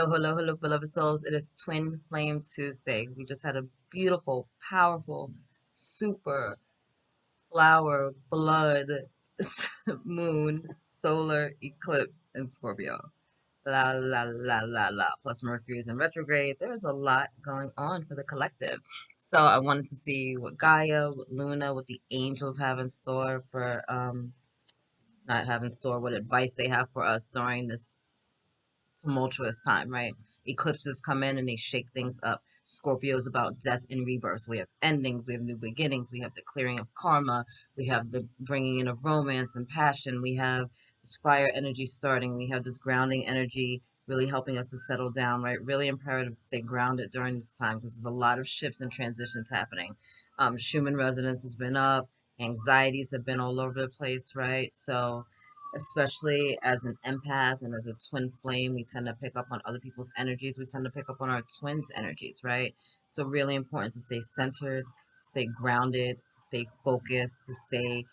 hello, hello, beloved souls. It is Twin Flame Tuesday. We just had a beautiful, powerful, super flower, blood, moon, solar eclipse in Scorpio. La la la la la. Plus Mercury is in retrograde. There is a lot going on for the collective. So I wanted to see what Gaia, what Luna, what the angels have in store for not have in store, what advice they have for us during this tumultuous time, right? Eclipses come in and they shake things up. Scorpio is about death and rebirth. So we have endings, we have new beginnings, we have the clearing of karma, we have the bringing in of romance and passion, we have this fire energy starting, we have this grounding energy really helping us to settle down, right? Really imperative to stay grounded during this time because there's a lot of shifts and transitions happening. Schumann resonance has been up, anxieties have been all over the place, right? So especially as an empath and as a twin flame, we tend to pick up on other people's energies. We tend to pick up on our twins' energies, right? So really important to stay centered, stay grounded, to stay focused, to stay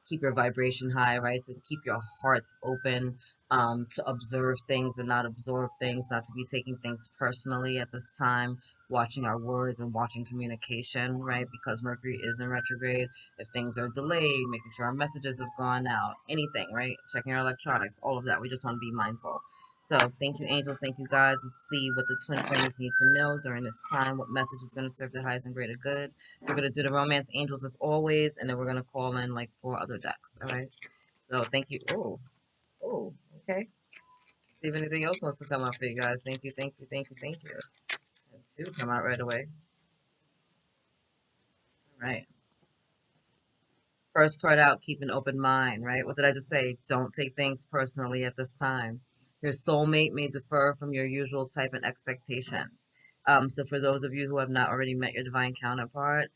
keep your vibration high, right? To keep your hearts open, to observe things and not absorb things, not to be taking things personally at this time, watching our words and watching communication, right? Because Mercury is in retrograde. If things are delayed, making sure our messages have gone out, anything, right? Checking our electronics, all of that. We just want to be mindful. So thank you, angels. Thank you, guys. Let's see what the twin flames need to know during this time. What message is going to serve the highest and greater good. We're going to do the romance angels as always, and then we're going to call in like 4 other decks. All right. So thank you. Oh, okay. See if anything else wants to come up for you guys. Thank you, thank you, thank you, thank you. And 2 come out right away. All right. First card out, keep an open mind, right? What did I just say? Don't take things personally at this time. Your soulmate may differ from your usual type and expectations. So for those of you who have not already met your divine counterpart,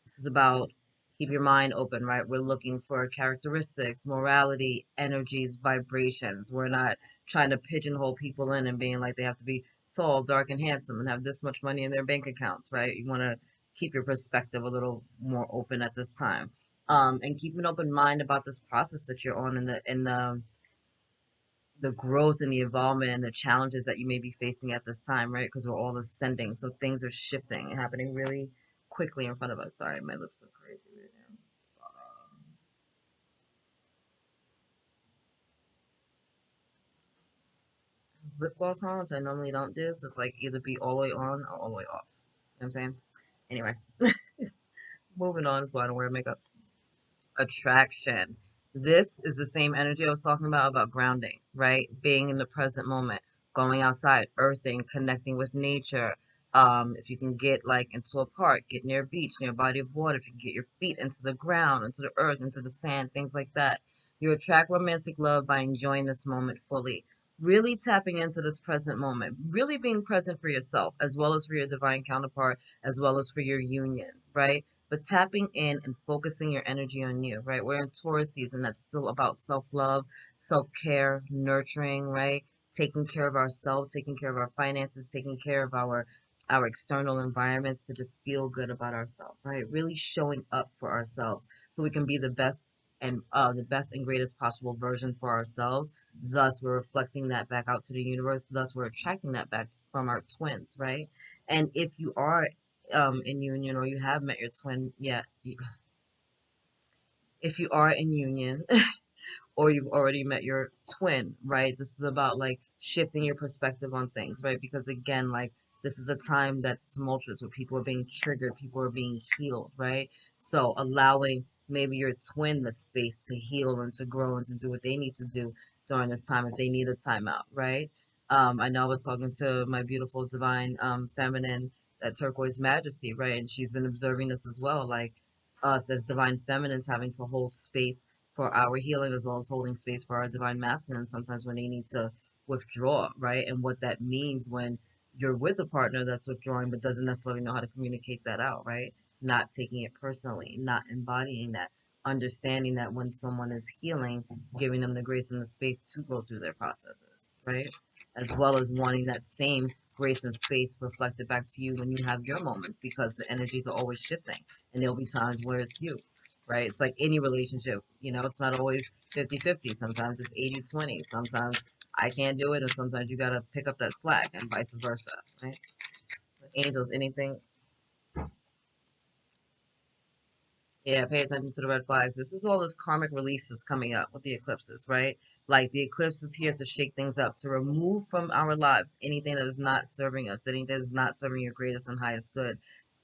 this is about keep your mind open, right? We're looking for characteristics, morality, energies, vibrations. We're not trying to pigeonhole people in and being like they have to be tall, dark, and handsome and have this much money in their bank accounts, right? You want to keep your perspective a little more open at this time. And keep an open mind about this process that you're on and the growth and the involvement and the challenges that you may be facing at this time, right? Because we're all ascending, so things are shifting and happening really quickly in front of us. Sorry, my lips are crazy right now. Lip gloss on, which I normally don't do, so it's like either be all the way on or all the way off. You know what I'm saying? Anyway, moving on so I don't wear makeup. Attraction. This is the same energy I was talking about grounding, right? Being in the present moment, going outside, earthing, connecting with nature. If you can get like into a park, get near a beach, near a body of water, if you can get your feet into the ground, into the earth, into the sand, things like that. You attract romantic love by enjoying this moment fully. Really tapping into this present moment, really being present for yourself, as well as for your divine counterpart, as well as for your union, right? But tapping in and focusing your energy on you, right? We're in Taurus season. That's still about self-love, self-care, nurturing, right? Taking care of ourselves, taking care of our finances, taking care of our external environments to just feel good about ourselves, right? Really showing up for ourselves so we can be the best and greatest possible version for ourselves. Thus, we're reflecting that back out to the universe. Thus, we're attracting that back from our twins, right? And if you are in union or you have met your twin yet, if you are in union or you've already met your twin, right? This is about like shifting your perspective on things, right? Because again, like this is a time that's tumultuous where people are being triggered, people are being healed, right? So allowing maybe your twin the space to heal and to grow and to do what they need to do during this time if they need a timeout, right? I know I was talking to my beautiful divine feminine, that turquoise majesty, right? And she's been observing this as well, like us as divine feminines having to hold space for our healing as well as holding space for our divine masculine sometimes when they need to withdraw, right? And what that means when you're with a partner that's withdrawing but doesn't necessarily know how to communicate that out, right? Not taking it personally, not embodying that, understanding that when someone is healing, giving them the grace and the space to go through their processes, right? As well as wanting that same grace and space reflected back to you when you have your moments because the energies are always shifting and there'll be times where it's you, right? It's like any relationship, it's not always 50-50. Sometimes it's 80-20. Sometimes I can't do it, and sometimes you gotta pick up that slack, and vice versa, right? Angels, anything? Yeah, pay attention to the red flags. This is all this karmic release that's coming up with the eclipses, right? Like the eclipse is here to shake things up, to remove from our lives anything that is not serving us, anything that is not serving your greatest and highest good.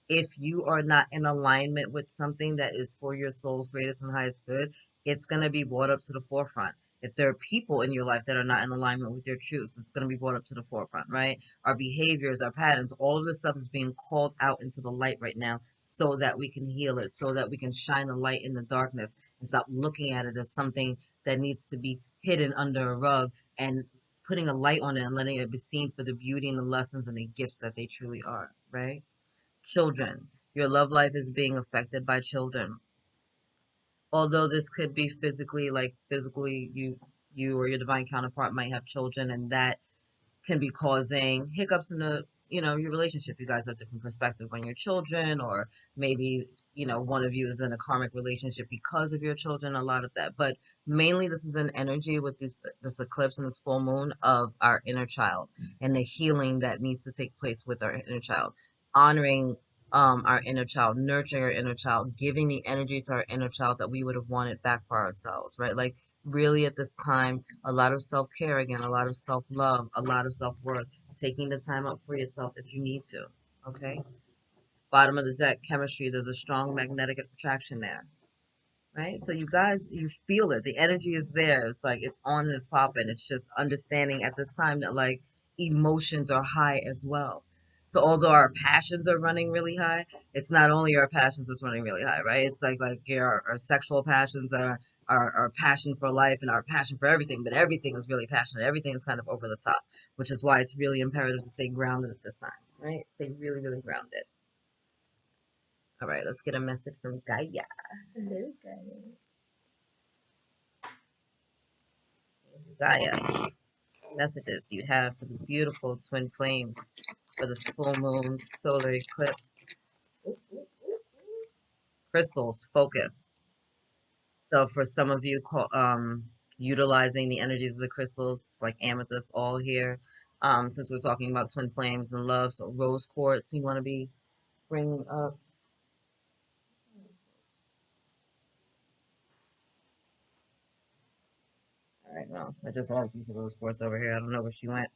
If you are not in alignment with something that is for your soul's greatest and highest good, it's going to be brought up to the forefront. If there are people in your life that are not in alignment with your truths, it's going to be brought up to the forefront, right? Our behaviors, our patterns, all of this stuff is being called out into the light right now so that we can heal it, so that we can shine a light in the darkness and stop looking at it as something that needs to be hidden under a rug, and putting a light on it and letting it be seen for the beauty and the lessons and the gifts that they truly are, right? Children. Your love life is being affected by children. Although this could be physically, like physically you or your divine counterpart might have children, and that can be causing hiccups in the, your relationship. You guys have different perspective on your children, or maybe, one of you is in a karmic relationship because of your children, a lot of that. But mainly this is an energy with this eclipse and this full moon of our inner child, and the healing that needs to take place with our inner child, honoring our inner child, nurturing our inner child, giving the energy to our inner child that we would have wanted back for ourselves, right? Like really at this time, a lot of self-care again, a lot of self-love, a lot of self-worth, taking the time out for yourself if you need to, okay? Bottom of the deck, chemistry, there's a strong magnetic attraction there, right? So you guys, you feel it. The energy is there. It's like it's on and it's popping. It's just understanding at this time that like emotions are high as well. So although our passions are running really high, it's not only our passions that's running really high, right? It's like yeah, our sexual passions, our passion for life and our passion for everything, but everything is really passionate. Everything is kind of over the top, which is why it's really imperative to stay grounded at this time, right? Stay really, really grounded. All right, let's get a message from Gaia. Hello, Gaia. Messages you have for the beautiful twin flames for this full moon solar eclipse. Crystals, focus. So for some of you, utilizing the energies of the crystals, like amethyst, all here. Since we're talking about twin flames and love, so rose quartz, you want to be bringing up. All right, well, I just had a piece of rose quartz over here. I don't know where she went.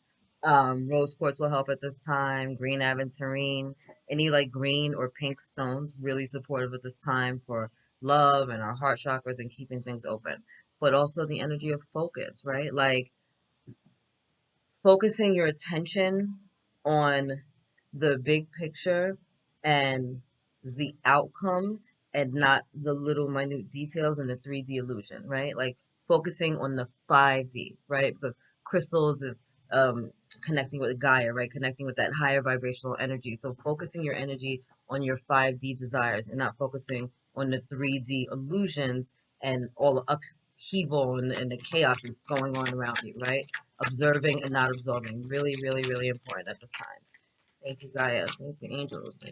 Rose quartz will help at this time. Green aventurine, any like green or pink stones, really supportive at this time for love and our heart chakras and keeping things open. But also the energy of focus, right? Like focusing your attention on the big picture and the outcome, and not the little minute details and the 3D illusion, right? Like focusing on the 5D, right? Because crystals is connecting with Gaia, right? Connecting with that higher vibrational energy. So focusing your energy on your 5D desires and not focusing on the 3D illusions and all the upheaval and the chaos that's going on around you, right? Observing and not absorbing. Really, really, really important at this time. Thank you, Gaia. Thank you, angels.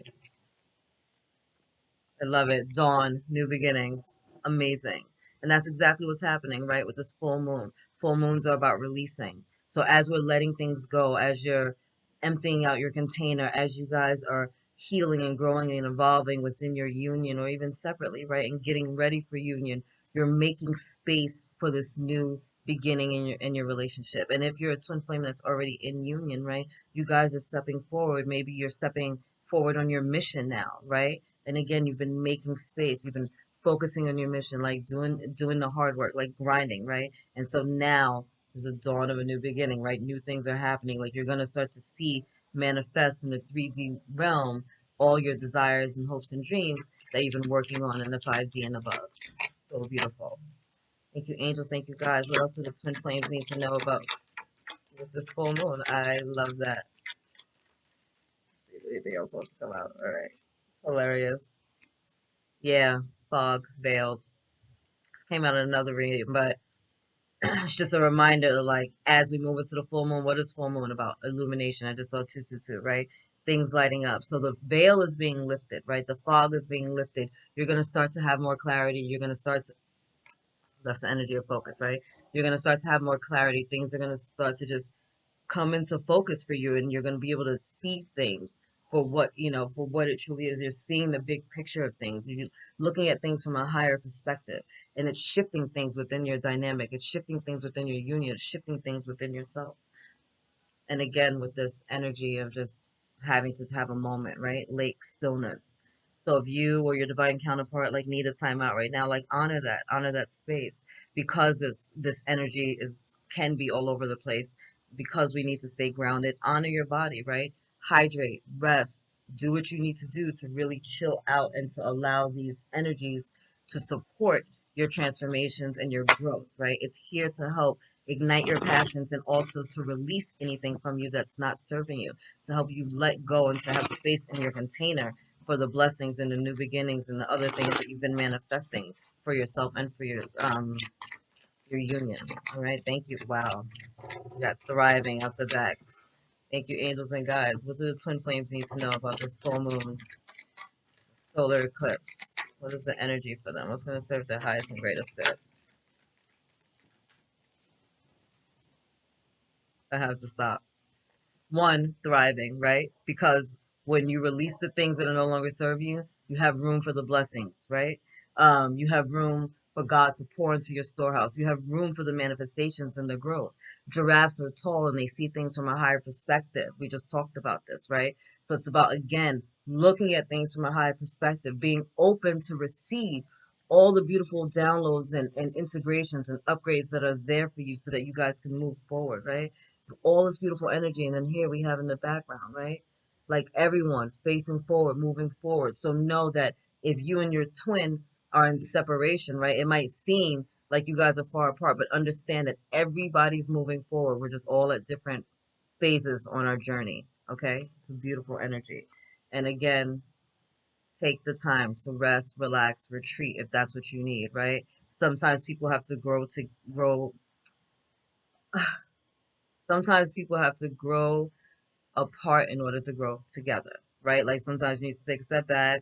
I love it. Dawn, new beginnings. Amazing. And that's exactly what's happening, right, with this full moon. Full moons are about releasing. So as we're letting things go, as you're emptying out your container, as you guys are healing and growing and evolving within your union or even separately, right, and getting ready for union, you're making space for this new beginning in your relationship. And if you're a twin flame that's already in union, right, you guys are stepping forward. Maybe you're stepping forward on your mission now, right? And again, you've been making space, you've been focusing on your mission, like doing the hard work, like grinding, right? And so now there's a dawn of a new beginning, right? New things are happening. Like you're gonna start to see manifest in the 3D realm all your desires and hopes and dreams that you've been working on in the 5D and above. So beautiful. Thank you, angels. Thank you, guys. What else do the twin flames need to know about with this full moon? I love that. Let's see if anything else wants to come out. All right. Hilarious. Yeah, fog, veiled. Came out in another reading, but it's just a reminder, like, as we move into the full moon, what is full moon about? Illumination. I just saw 222, right? Things lighting up. So the veil is being lifted, right? The fog is being lifted. You're going to start to have more clarity. You're going to start to, That's the energy of focus, right? You're going to start to have more clarity. Things are going to start to just come into focus for you, and you're going to be able to see things for what, for what it truly is. You're seeing the big picture of things. You're looking at things from a higher perspective, and it's shifting things within your dynamic. It's shifting things within your union. It's shifting things within yourself. And again, with this energy of just having to have a moment, right? Lake stillness. So if you or your divine counterpart like need a timeout right now, like honor that space, because it's this energy is can be all over the place, because we need to stay grounded. Honor your body, right? Hydrate, rest, do what you need to do to really chill out and to allow these energies to support your transformations and your growth, right? It's here to help ignite your passions, and also to release anything from you that's not serving you, to help you let go and to have space in your container for the blessings and the new beginnings and the other things that you've been manifesting for yourself and for your union. All right, thank you. Wow, you got thriving out the back. Thank you, angels and guides. What do the twin flames need to know about this full moon solar eclipse? What is the energy for them? What's going to serve their highest and greatest good? I have to stop. One, thriving, right? Because when you release the things that are no longer serving you, you have room for the blessings, right? You have room for God to pour into your storehouse. You have room for the manifestations and the growth. Giraffes are tall and they see things from a higher perspective. We just talked about this, right? So it's about, again, looking at things from a higher perspective, being open to receive all the beautiful downloads and integrations and upgrades that are there for you so that you guys can move forward, right? All this beautiful energy, and then here we have in the background, right? Like everyone facing forward, moving forward. So know that if you and your twin are in separation, right, it might seem like you guys are far apart, but understand that everybody's moving forward. We're just all at different phases on our journey. Okay, it's a beautiful energy. And again, take the time to rest, relax, retreat if that's what you need, right? Sometimes people have to grow. Sometimes people have to grow apart in order to grow together, right? Like sometimes you need to take a step back,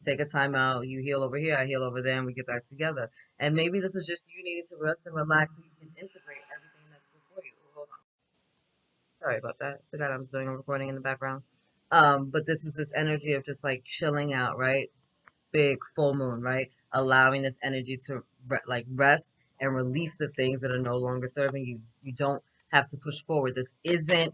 take a time out, you heal over here, I heal over there, and we get back together. And maybe this is just you needing to rest and relax so you can integrate everything that's before you. Hold on. Sorry about that. Forgot I was doing a recording in the background. But this is this energy of just like chilling out, right? Big full moon, right? Allowing this energy to like rest and release the things that are no longer serving you. You don't have to push forward. This isn't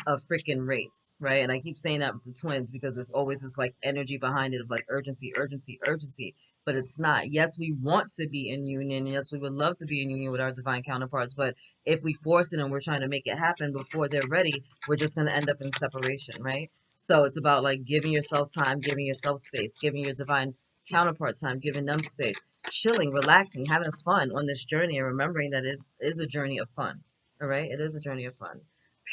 a freaking race, right? And I keep saying that with the twins because there's always this like energy behind it of like urgency, urgency, urgency. But it's not. Yes, we want to be in union. Yes, we would love to be in union with our divine counterparts. But if we force it and we're trying to make it happen before they're ready, we're just going to end up in separation, right? So it's about like giving yourself time, giving yourself space, giving your divine counterpart time, giving them space, chilling, relaxing, having fun on this journey, and remembering that it is a journey of fun. All right, it is a journey of fun.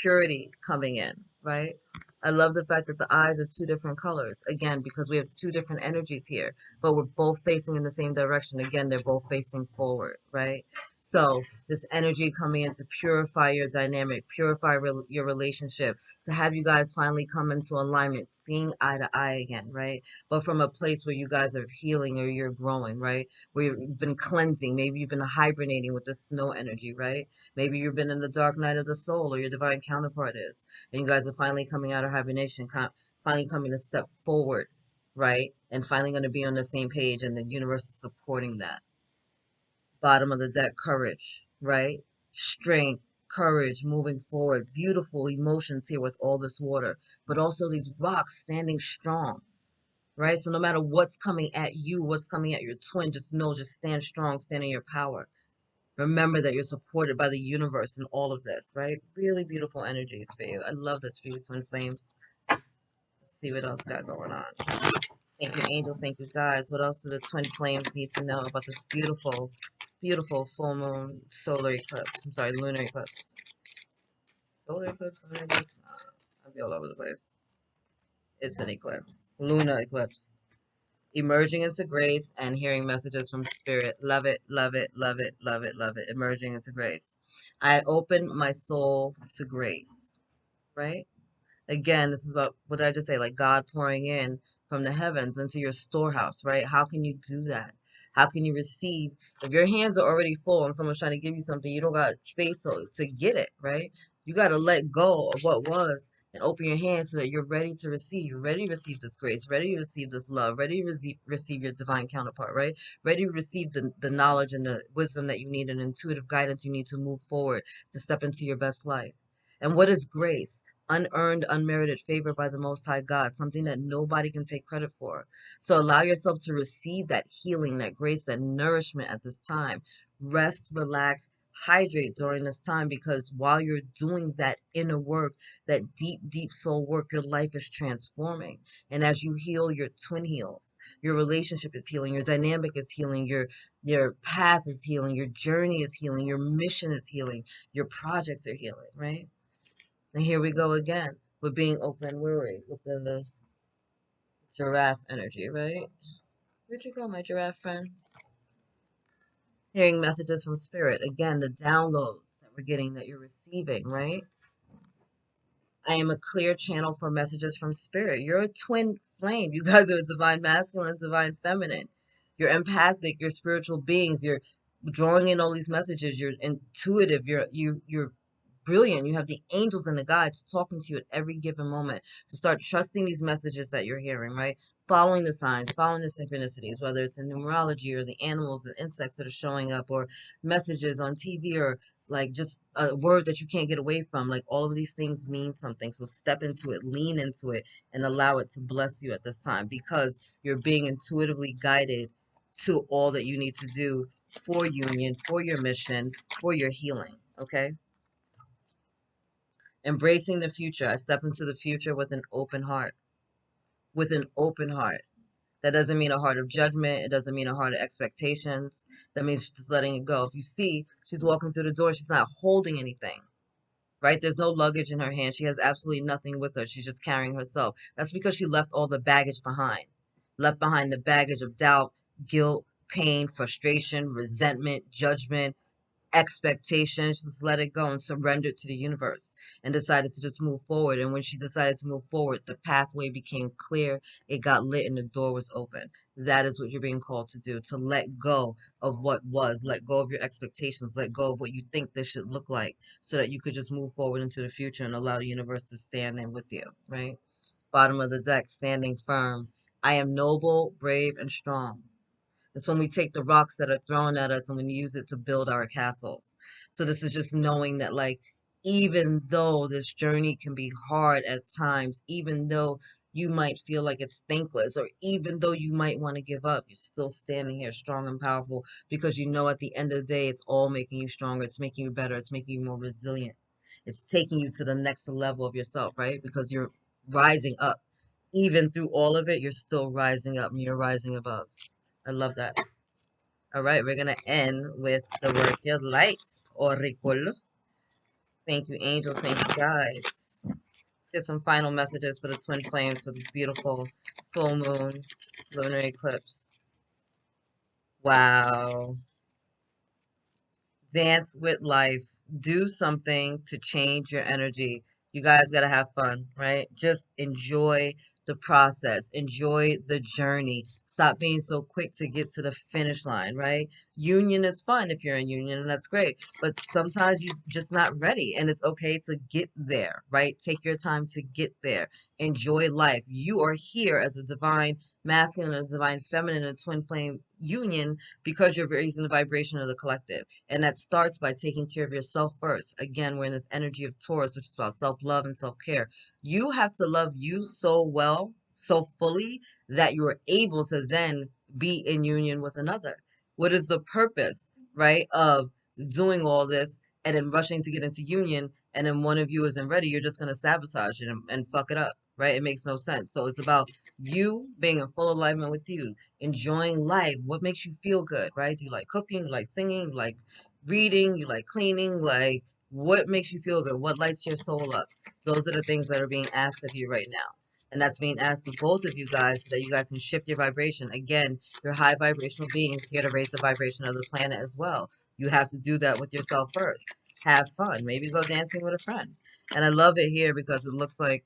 Purity coming in, right? I love the fact that the eyes are two different colors. Again, because we have two different energies here, but we're both facing in the same direction. Again, they're both facing forward, right? So this energy coming in to purify your dynamic, purify your relationship, to have you guys finally come into alignment, seeing eye to eye again, right? But from a place where you guys are healing or you're growing, right? Where you've been cleansing, maybe you've been hibernating with the snow energy, right? Maybe you've been in the dark night of the soul, or your divine counterpart is, and you guys are finally coming out of hibernation, finally coming to step forward, right? And finally going to be on the same page, and the universe is supporting that. Bottom of the deck, courage, right? Strength, courage, moving forward. Beautiful emotions here with all this water, but also these rocks standing strong, right? So no matter what's coming at you, what's coming at your twin, just know, just stand strong, stand in your power. Remember that you're supported by the universe in all of this, right? Really beautiful energies for you. I love this for you, twin flames. Let's see what else got going on. Thank you, angels. Thank you, guys. What else do the twin flames need to know about this beautiful, beautiful full moon solar eclipse? I'm sorry, lunar eclipse. Solar eclipse, lunar eclipse? I'll be all over the place. It's an eclipse. Lunar eclipse. Emerging into grace and hearing messages from spirit. Love it, love it, love it, love it, love it. Emerging into grace. I open my soul to grace, right? Again, this is about what did I just say? Like God pouring in from the heavens into your storehouse, right? How can you do that? How can you receive if your hands are already full and someone's trying to give you something, you don't got space to get it, right? You got to let go of what was and open your hands so that you're ready to receive. You're ready to receive this grace, ready to receive this love, ready to receive your divine counterpart, right? Ready to receive the knowledge and the wisdom that you need and intuitive guidance you need to move forward, to step into your best life. And what is grace? Unearned, unmerited favor by the Most High God, something that nobody can take credit for. So allow yourself to receive that healing, that grace, that nourishment at this time. Rest, relax, hydrate during this time, because while you're doing that inner work, that deep, deep soul work, your life is transforming. And as you heal, your twin heals. Your relationship is healing. Your dynamic is healing. Your path is healing. Your journey is healing. Your mission is healing. Your projects are healing, right? And here we go again with being open, weary, with the giraffe energy, right? Where'd you go, my giraffe friend? Hearing messages from spirit. Again, the downloads that we're getting, that you're receiving, right? I am a clear channel for messages from spirit. You're a twin flame. You guys are a divine masculine, divine feminine. You're empathic, you're spiritual beings. You're drawing in all these messages. You're intuitive. You're brilliant. You have the angels and the guides talking to you at every given moment. So start trusting these messages that you're hearing, right? Following the signs, following the synchronicities, whether it's in numerology or the animals and insects that are showing up, or messages on TV, or like just a word that you can't get away from. Like, all of these things mean something. So step into it, lean into it, and allow it to bless you at this time, because you're being intuitively guided to all that you need to do for union, for your mission, for your healing. Okay? Embracing the future. I step into the future with an open heart. With an open heart. That doesn't mean a heart of judgment. It doesn't mean a heart of expectations. That means just letting it go. If you see she's walking through the door, she's not holding anything, right? There's no luggage in her hand. She has absolutely nothing with her. She's just carrying herself. That's because she left all the baggage behind. Left behind the baggage of doubt, guilt, pain, frustration, resentment, judgment, expectations. Just let it go and surrender to the universe, and decided to just move forward. And when she decided to move forward, the pathway became clear, it got lit, and the door was open. That is what you're being called to do, to let go of what was, let go of your expectations, let go of what you think this should look like, so that you could just move forward into the future and allow the universe to stand in with you, right? Bottom of the deck, standing firm. I am noble, brave, and strong. It's when we take the rocks that are thrown at us and we use it to build our castles. So this is just knowing that, like, even though this journey can be hard at times, even though you might feel like it's thankless, or even though you might want to give up, you're still standing here strong and powerful, because you know at the end of the day, it's all making you stronger. It's making you better. It's making you more resilient. It's taking you to the next level of yourself, right? Because you're rising up. Even through all of it, you're still rising up, and you're rising above. I love that. All right, we're gonna end with the work your light, Oricol. Thank you, angels. Thank you, guys. Let's get some final messages for the twin flames for this beautiful full moon lunar eclipse. Wow. Dance with life. Do something to change your energy. You guys got to have fun, right? Just enjoy the process, enjoy the journey. Stop being so quick to get to the finish line, right? Union is fun if you're in union, and that's great. But sometimes you're just not ready, and it's okay to get there, right? Take your time to get there. Enjoy life. You are here as a divine masculine and a divine feminine and twin flame union, because you're raising the vibration of the collective. And that starts by taking care of yourself first. Again, we're in this energy of Taurus, which is about self-love and self-care. You have to love you so well, so fully, that you are able to then be in union with another. What is the purpose, right, of doing all this and then rushing to get into union, and then one of you isn't ready? You're just going to sabotage it and fuck it up, right? It makes no sense. So it's about you being in full alignment with you, enjoying life. What makes you feel good, right? Do you like cooking? You like singing? You like reading? You like cleaning? Like, what makes you feel good? What lights your soul up? Those are the things that are being asked of you right now. And that's being asked of both of you guys, so that you guys can shift your vibration. Again, you're high vibrational beings here to raise the vibration of the planet as well. You have to do that with yourself first. Have fun. Maybe go dancing with a friend. And I love it here because it looks like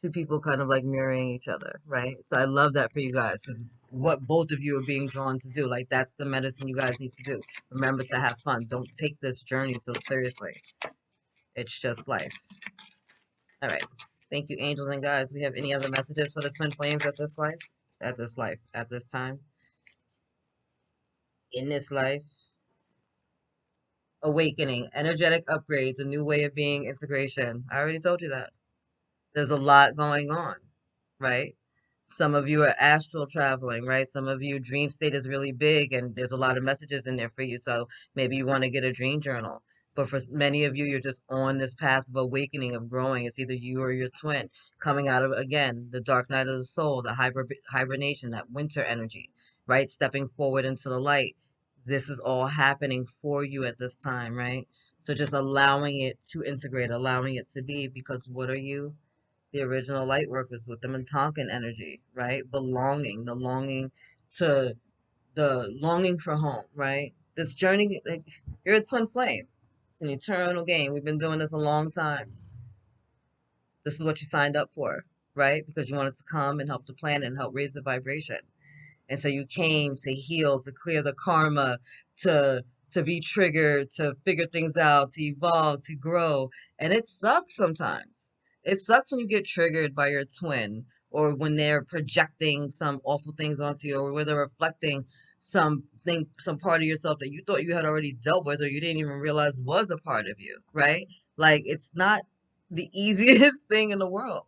two people kind of like mirroring each other, right? So I love that for you guys. 'Cause what both of you are being drawn to do, like that's the medicine you guys need to do. Remember to have fun. Don't take this journey so seriously. It's just life. All right. Thank you, angels and guys. We have any other messages for the twin flames at this life? At this time, in this life? Awakening, energetic upgrades, a new way of being, integration. I already told you that. There's a lot going on, right? Some of you are astral traveling, right? Some of you dream state is really big and there's a lot of messages in there for you. So maybe you want to get a dream journal. But for many of you, you're just on this path of awakening, of growing. It's either you or your twin coming out of, again, the dark night of the soul, the hibernation, that winter energy, right? Stepping forward into the light. This is all happening for you at this time, right? So just allowing it to integrate, allowing it to be, because what are you? The original light workers with the Montauk energy, right? Belonging, to the longing for home, right? This journey, like, you're a twin flame. It's an eternal game. We've been doing this a long time. This is what you signed up for, right? Because you wanted to come and help the planet and help raise the vibration. And so you came to heal, to clear the karma, to be triggered, to figure things out, to evolve, to grow. And it sucks sometimes. It sucks when you get triggered by your twin, or when they're projecting some awful things onto you, or when they're reflecting some part of yourself that you thought you had already dealt with, or you didn't even realize was a part of you, right? Like, it's not the easiest thing in the world.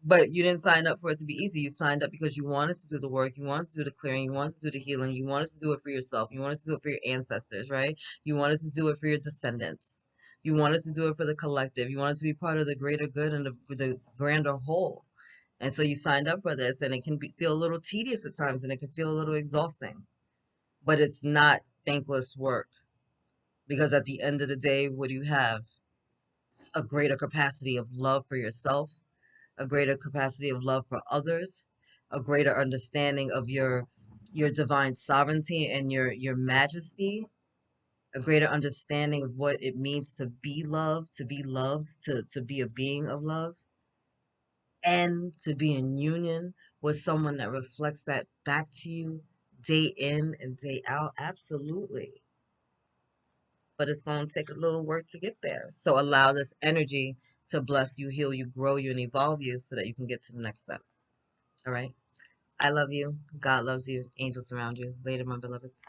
But you didn't sign up for it to be easy. You signed up because you wanted to do the work, you wanted to do the clearing, you wanted to do the healing, you wanted to do it for yourself, you wanted to do it for your ancestors, right? You wanted to do it for your descendants. You wanted to do it for the collective. You wanted to be part of the greater good and the grander whole. And so you signed up for this, and it can feel a little tedious at times, and it can feel a little exhausting. But it's not thankless work, because at the end of the day, what do you have? A greater capacity of love for yourself, a greater capacity of love for others, a greater understanding of your divine sovereignty and your majesty, a greater understanding of what it means to be loved, to be loved, to be a being of love, and to be in union with someone that reflects that back to you day in and day out. Absolutely. But it's going to take a little work to get there. So allow this energy to bless you, heal you, grow you, and evolve you so that you can get to the next step. All right. I love you. God loves you. Angels surround you. Later, my beloveds.